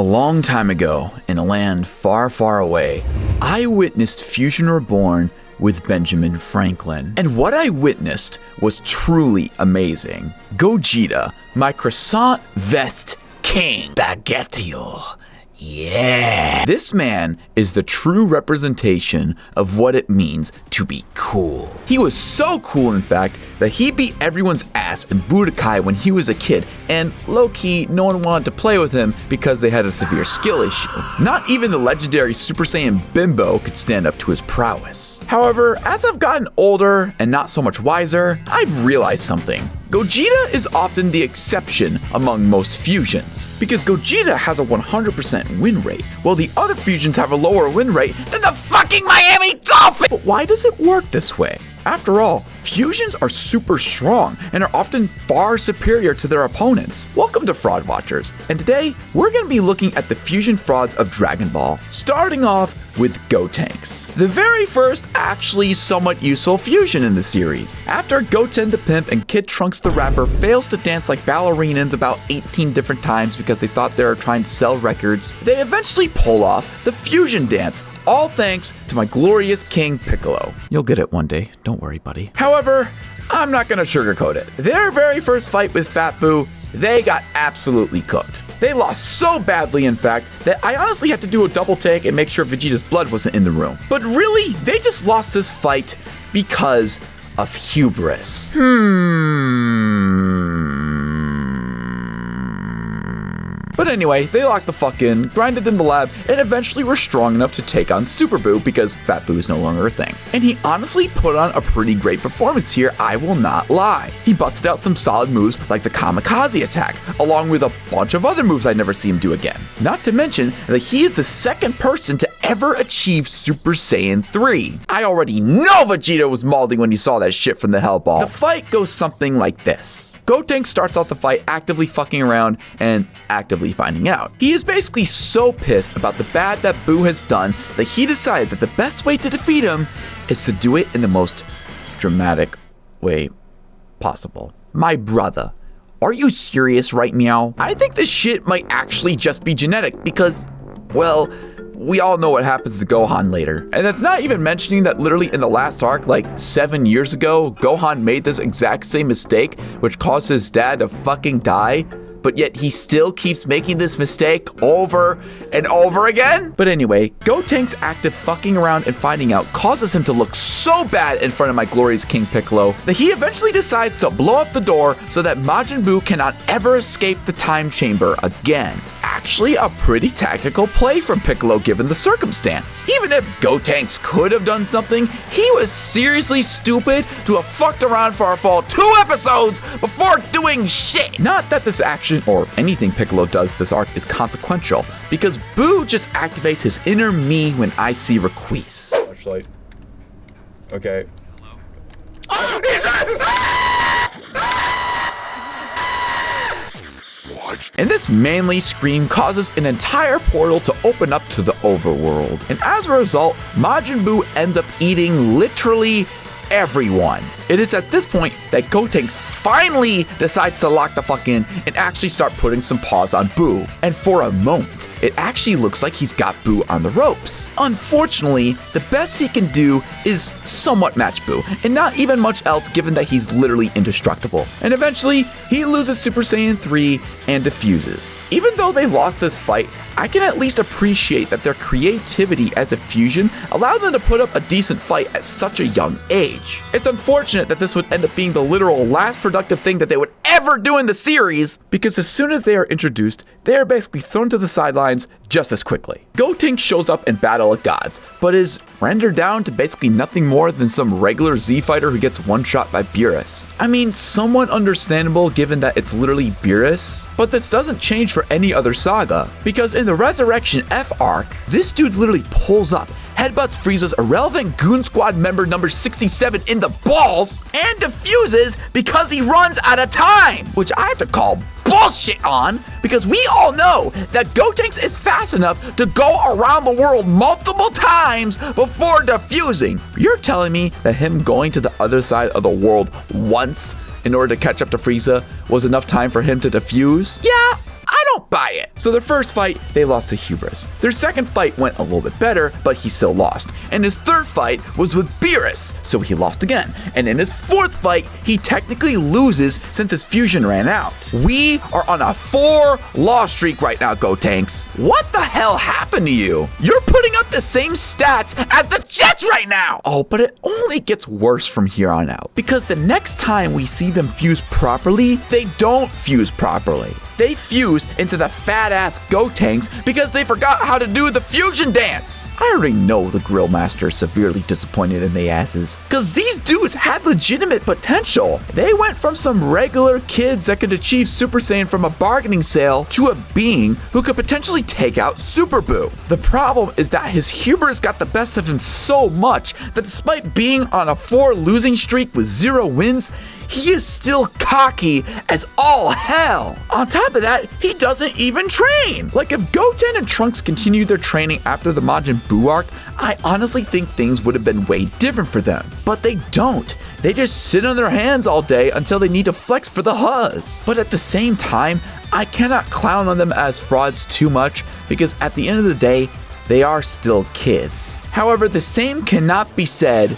A long time ago, in a land far, far away, I witnessed Fusion Reborn with Benjamin Franklin. And what I witnessed was truly amazing. Gogeta, my croissant vest king. Baguettio. Yeah. This man is the true representation of what it means to be cool. He was so cool, in fact, that he beat everyone's ass in Budokai when he was a kid, and low-key, no one wanted to play with him because they had a severe skill issue. Not even the legendary Super Saiyan Bimbo could stand up to his prowess. However, as I've gotten older and not so much wiser, I've realized something. Gogeta is often the exception among most fusions, because Gogeta has a 100% win rate, while the other fusions have a lower win rate than the fucking Miami Dolphins! But why does it work this way? After all, fusions are super strong and are often far superior to their opponents. Welcome to Fraud Watchers, and today we're going to be looking at the fusion frauds of Dragon Ball, starting off with Gotenks, the very first actually somewhat useful fusion in the series. After Goten the Pimp and Kid Trunks the Rapper fails to dance like ballerinas about 18 different times because they thought they were trying to sell records, they eventually pull off the fusion dance, all thanks to my glorious King Piccolo. You'll get it one day, don't worry, buddy. However, I'm not gonna sugarcoat it. Their very first fight with Fat Buu, they got absolutely cooked. They lost so badly, in fact, that I honestly had to do a double take and make sure Vegeta's blood wasn't in the room. But really, they just lost this fight because of hubris. But anyway, they locked the fuck in, grinded in the lab, and eventually were strong enough to take on Super Buu because Fat Buu is no longer a thing. And he honestly put on a pretty great performance here, I will not lie. He busted out some solid moves like the Kamikaze attack, along with a bunch of other moves I'd never see him do again. Not to mention that he is the second person to ever achieve Super Saiyan 3. I already know Vegeta was malding when he saw that shit from the Hell Ball. The fight goes something like this. Gotenks starts off the fight actively fucking around and actively finding out. He is basically so pissed about the bad that Buu has done that he decided that the best way to defeat him is to do it in the most dramatic way possible. My brother, are you serious right meow? I think this shit might actually just be genetic because, well, we all know what happens to Gohan later. And that's not even mentioning that literally in the last arc, like 7 years ago, Gohan made this exact same mistake, which caused his dad to fucking die. But yet he still keeps making this mistake over and over again? But anyway, Gotenks' active fucking around and finding out causes him to look so bad in front of my glorious King Piccolo that he eventually decides to blow up the door so that Majin Buu cannot ever escape the time chamber again. Actually a pretty tactical play from Piccolo given the circumstance. Even if Gotenks could have done something, he was seriously stupid to have fucked around for a full 2 episodes before doing shit. Not that this action or anything Piccolo does this arc is consequential, because Buu just activates his inner me when I see Requise. Flashlight. Okay. And this manly scream causes an entire portal to open up to the overworld. And as a result, Majin Buu ends up eating literally everyone. It is at this point that Gotenks finally decides to lock the fuck in and actually start putting some paws on Buu. And for a moment, it actually looks like he's got Buu on the ropes. Unfortunately, the best he can do is somewhat match Buu, and not even much else given that he's literally indestructible. And eventually, he loses Super Saiyan 3 and defuses. Even though they lost this fight, I can at least appreciate that their creativity as a fusion allowed them to put up a decent fight at such a young age. It's unfortunate that this would end up being the literal last productive thing that they would ever do in the series, because as soon as they are introduced, they are basically thrown to the sidelines just as quickly. Gotenks shows up in Battle of Gods, but is rendered down to basically nothing more than some regular Z fighter who gets one-shot by Beerus. I mean, somewhat understandable given that it's literally Beerus, but this doesn't change for any other saga, because in the Resurrection F arc, this dude literally pulls up, headbutts Frieza's irrelevant Goon Squad member number 67 in the balls, and defuses because he runs out of time, which I have to call bullshit on, because we all know that Gotenks is fast enough to go around the world multiple times before defusing. You're telling me that him going to the other side of the world once in order to catch up to Frieza was enough time for him to defuse? Yeah, I don't buy it. So their first fight, they lost to Hubris. Their second fight went a little bit better, but he still lost. And his third fight was with Beerus, so he lost again. And in his fourth fight, he technically loses since his fusion ran out. We are on a 4-loss streak right now, Gotenks. What the hell happened to you? You're putting up the same stats as the Jets right now. Oh, but it only gets worse from here on out, because the next time we see them fuse properly, they don't fuse properly. They fuse into the fat-ass Gotenks because they forgot how to do the fusion dance. I already know the Grill Master is severely disappointed in the asses, because these dudes had legitimate potential. They went from some regular kids that could achieve Super Saiyan from a bargaining sale to a being who could potentially take out Super Buu. The problem is that his hubris got the best of him so much that despite being on a 4 losing streak with 0 wins, he is still cocky as all hell. On top of that, he doesn't even train. Like, if Goten and Trunks continued their training after the Majin Buu arc, I honestly think things would have been way different for them. But they don't. They just sit on their hands all day until they need to flex for the Huzz. But at the same time, I cannot clown on them as frauds too much, because at the end of the day, they are still kids. However, the same cannot be said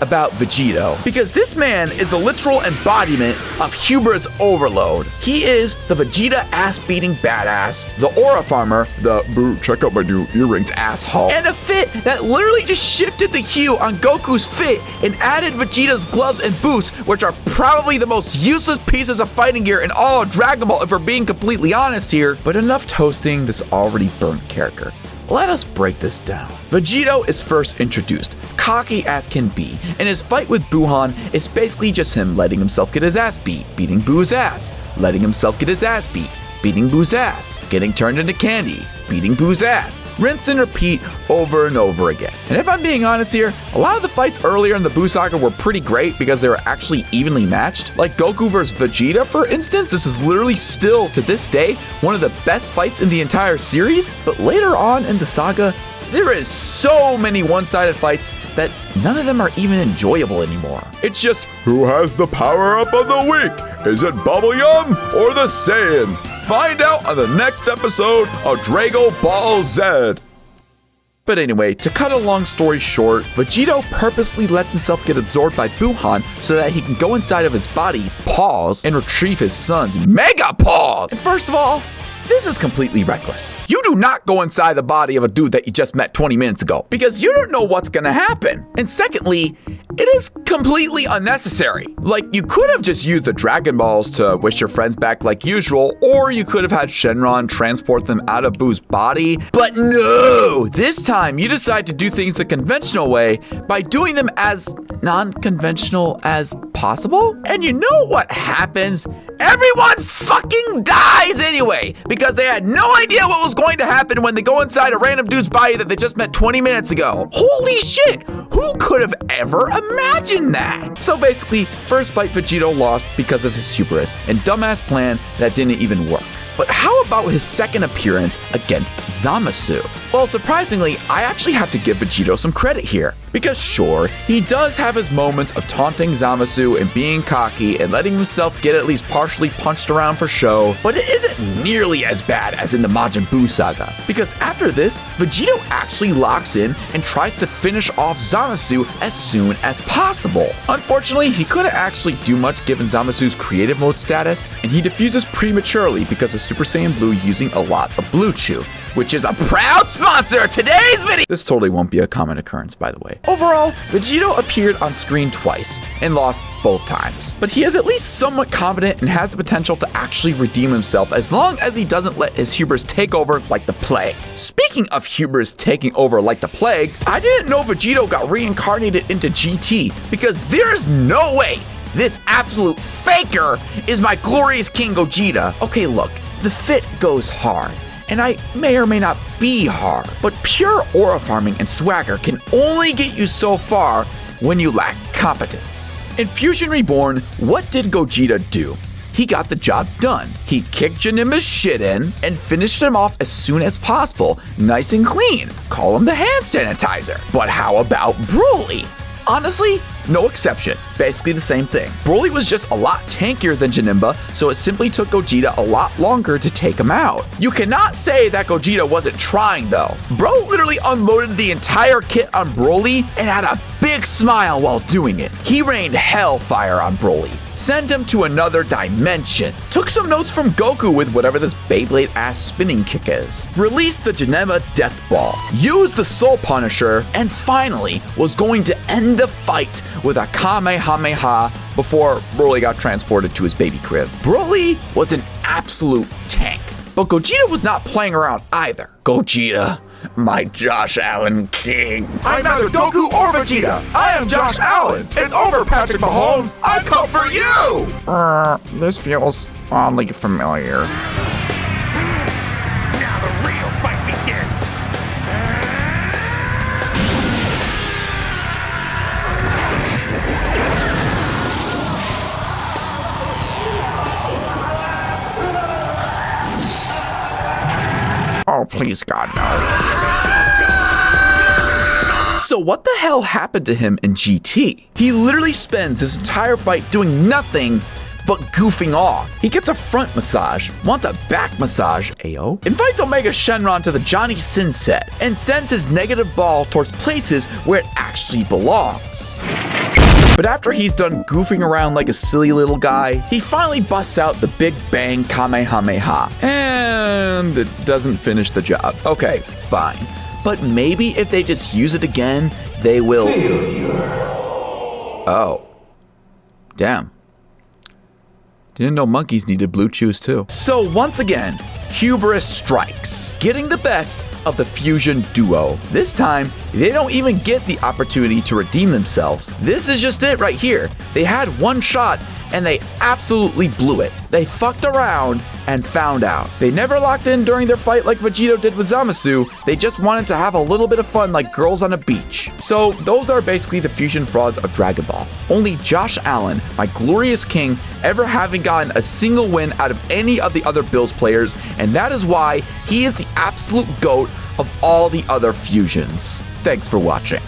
about Vegito, because this man is the literal embodiment of hubris overload. He is the Vegeta ass-beating badass, the aura farmer, the boo, check out my new earrings asshole, and a fit that literally just shifted the hue on Goku's fit and added Vegeta's gloves and boots, which are probably the most useless pieces of fighting gear in all of Dragon Ball if we're being completely honest here. But enough toasting this already burnt character. Let us break this down. Vegito is first introduced, cocky as can be, and his fight with Buuhan is basically just him letting himself get his ass beat, beating Buu's ass, letting himself get his ass beat, beating Buu's ass, getting turned into candy, beating Buu's ass. Rinse and repeat over and over again. And if I'm being honest here, a lot of the fights earlier in the Buu saga were pretty great because they were actually evenly matched. Like Goku vs. Vegeta, for instance, this is literally still, to this day, one of the best fights in the entire series. But later on in the saga, there is so many one-sided fights that none of them are even enjoyable anymore. It's just, Who has the power-up of the week? Is it Bubble Yum or the Saiyans? Find out on the next episode of Dragon Ball Z. But anyway, to cut a long story short, Vegito purposely lets himself get absorbed by Buuhan so that he can go inside of his body, pause, and retrieve his son's Mega Paws! And first of all, this is completely reckless. You do not go inside the body of a dude that you just met 20 minutes ago, because you don't know what's gonna happen. And secondly, it is completely unnecessary. Like, you could have just used the Dragon Balls to wish your friends back like usual, or you could have had Shenron transport them out of Buu's body. But no! This time, you decide to do things the conventional way by doing them as non-conventional as possible. And you know what happens? Everyone fucking dies anyway, because they had no idea what was going to happen when they go inside a random dude's body that they just met 20 minutes ago. Holy shit, who could have ever imagined that? So basically, first fight Vegito lost because of his hubris and dumbass plan that didn't even work. But how about his second appearance against Zamasu? Well, surprisingly, I actually have to give Vegito some credit here. Because sure, he does have his moments of taunting Zamasu and being cocky and letting himself get at least partially punched around for show, but it isn't nearly as bad as in the Majin Buu saga. Because after this, Vegito actually locks in and tries to finish off Zamasu as soon as possible. Unfortunately, he couldn't actually do much given Zamasu's creative mode status, and he defuses prematurely because of Super Saiyan Blue using a lot of Blue Chew, which is a proud sponsor of today's video! This totally won't be a common occurrence, by the way. Overall, Vegito appeared on screen twice and lost both times. But he is at least somewhat competent and has the potential to actually redeem himself as long as he doesn't let his hubris take over like the plague. Speaking of hubris taking over like the plague, I didn't know Vegito got reincarnated into GT, because there is no way this absolute faker is my glorious King Gogeta. Okay, look, the fit goes hard, and I may or may not be hard, but pure aura farming and swagger can only get you so far when you lack competence. In Fusion Reborn, what did Gogeta do? He got the job done. He kicked Janemba's shit in and finished him off as soon as possible, nice and clean. Call him the hand sanitizer. But how about Broly? Honestly, no exception. Basically the same thing. Broly was just a lot tankier than Janemba, so it simply took Gogeta a lot longer to take him out. You cannot say that Gogeta wasn't trying though. Bro literally unloaded the entire kit on Broly and had a big smile while doing it. He rained hellfire on Broly, sent him to another dimension, took some notes from Goku with whatever this Beyblade-ass spinning kick is, released the Janemba Death Ball, used the Soul Punisher, and finally was going to end the fight with a Kamehameha before Broly got transported to his baby crib. Broly was an absolute tank, but Gogeta was not playing around either. Gogeta, my Josh Allen king. I'm neither Goku or Vegeta. I am Josh Allen. It's over, Patrick Mahomes. I come for you. This feels oddly familiar. Now the real fight begins. Oh, please, God, no. So what the hell happened to him in GT? He literally spends this entire fight doing nothing but goofing off. He gets a front massage, wants a back massage, ayo, invites Omega Shenron to the Johnny Sin set, and sends his negative ball towards places where it actually belongs. But after he's done goofing around like a silly little guy, he finally busts out the Big Bang Kamehameha. And it doesn't finish the job. Okay, fine. But maybe if they just use it again, they will... Oh. Damn. Didn't know monkeys needed blue chews too. So once again, hubris strikes, getting the best of the Fusion duo. This time, they don't even get the opportunity to redeem themselves. This is just it right here. They had one shot and they absolutely blew it. They fucked around and found out. They never locked in during their fight like Vegito did with Zamasu. They just wanted to have a little bit of fun like girls on a beach. So those are basically the fusion frauds of Dragon Ball. Only Josh Allen, my glorious king, ever having gotten a single win out of any of the other Bills players, and that is why he is the absolute GOAT of all the other fusions. Thanks for watching.